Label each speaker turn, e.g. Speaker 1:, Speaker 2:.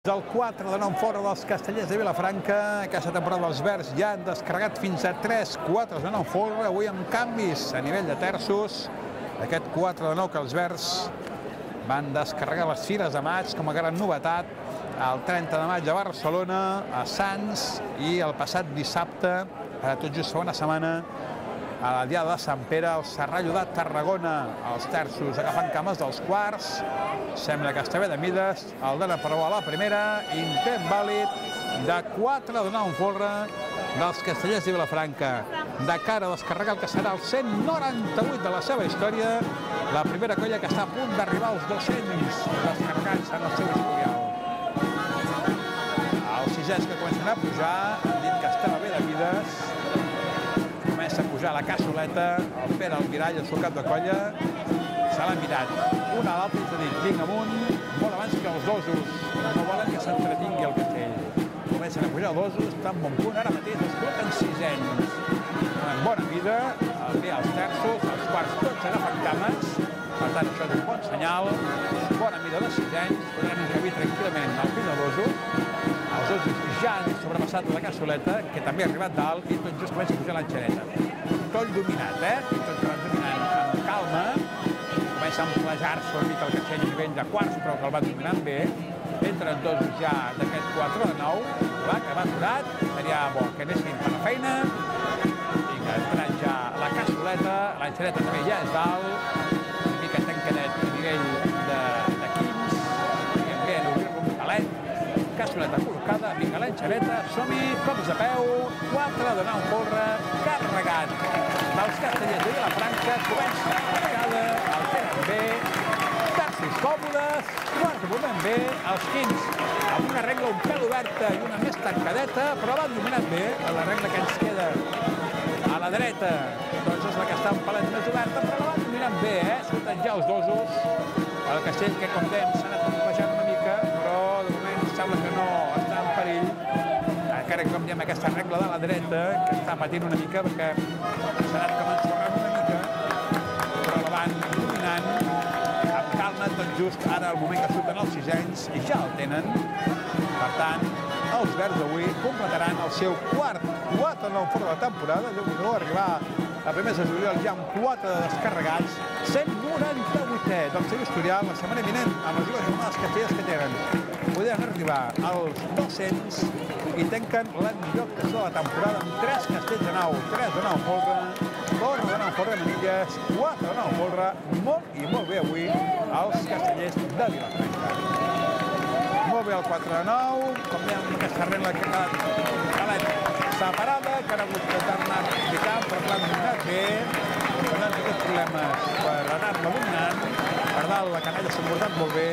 Speaker 1: del 4 de 9 fora dels Castellers de Vilafranca. Aquesta temporada els verds ja han descarregat fins a 3 4 de 9 fora, avui amb canvis a nivell de terços. Aquest 4 de 9 que els verds van descarregar les fires de maig com a gran novetat el 30 de maig a Barcelona, a Sants, i el passat dissabte, tot just fa una setmana, a la Diada de Sant Pere, el Serrallo de Tarragona, els terços agafant cames dels quarts. Sembla que està bé de mides, el dona per a la primera, intent vàlid de 4 de 9 folre dels Castellers de Vilafranca. De cara a descarregar el que serà el 198 de la seva història, la primera colla que està a punt d'arribar als 200 descarregats en el seu historial. Els sisens que comencen a pujar han dit que estava bé de mides. Comença a pujar la cassoleta, el Pere Almirall, el seu cap de colla, se l'ha mirat una a l'altra i s'ha dit, vinga amunt, molt abans que els dosos, no volen que s'entretingui el castell. Comencen a pujar els dosos, està en bon punt, ara mateix es col·loquen sisens. En bona mida, bé els terços, els quarts tots agafen cames, per tant això és un bon senyal, bona mida de sisens, podrem encabir tranquil·lament el fill de dosos. Els dosos ja han sobrepassat la cassoleta, que també ha arribat dalt, i tot just comença a pujar l'enxaneta. Tot dominat, tot dominant amb calma, comença a emplejar-se una mica el castell a nivell de quarts, però que el va dominant bé. Entren dosos ja d'aquest 4 de 9, que va aturat, seria bo que anessin per la feina. Vinga, entrant ja la cassoleta, l'enxaneta també ja és dalt, una mica tancadet a nivell de quins, i en bé d'obrir-lo un talet. Cassoleta col·locada, vinga l'enxaneta, som-hi, cops de peu, 4 de 9 folre, carregat dels Castellers de Vilafranca, comença la vegada, el tenen bé, terços còmodes, quarts moment bé, els quins amb una regla un pèl oberta i una més tancadeta, però l'han dominat bé, la regla que ens queda a la dreta, doncs és la que està un palet més oberta, però la van dominant bé, surten ja els dosos, el castell que com dèiem s'ha anat bombejant una mica, però de moment sembla que no està en perill, encara que com diem aquesta regla de la dreta, que està patint una mica perquè s'ha anat com ensorrant una mica, però la van dominant amb calma, tot just ara el moment que surten els sisens i ja el tenen. Per tant, els verds avui completaran el seu quart 4-9 fora de temporada, deu arribar a primers de juliol ja amb 4 descarregats, 198è del seu historial, la setmana vinent, amb les dues jornades castellers que tenen. Podran arribar als 200 i tanquen la millor actuació de la temporada amb 3 castells de 9, 3 de 9 folre, 2 de 9 folre de manilles, 4 de 9 folre, molt i molt bé avui els Castellers de Vilafranca. Molt bé el 4 de 9, com dèiem amb aquesta regla que ha quedat separada, que han hagut de tornar a explicar, però l'han dominat bé, no han tingut problemes per anar-la dominant, per dalt la canalla s'ha portat molt bé,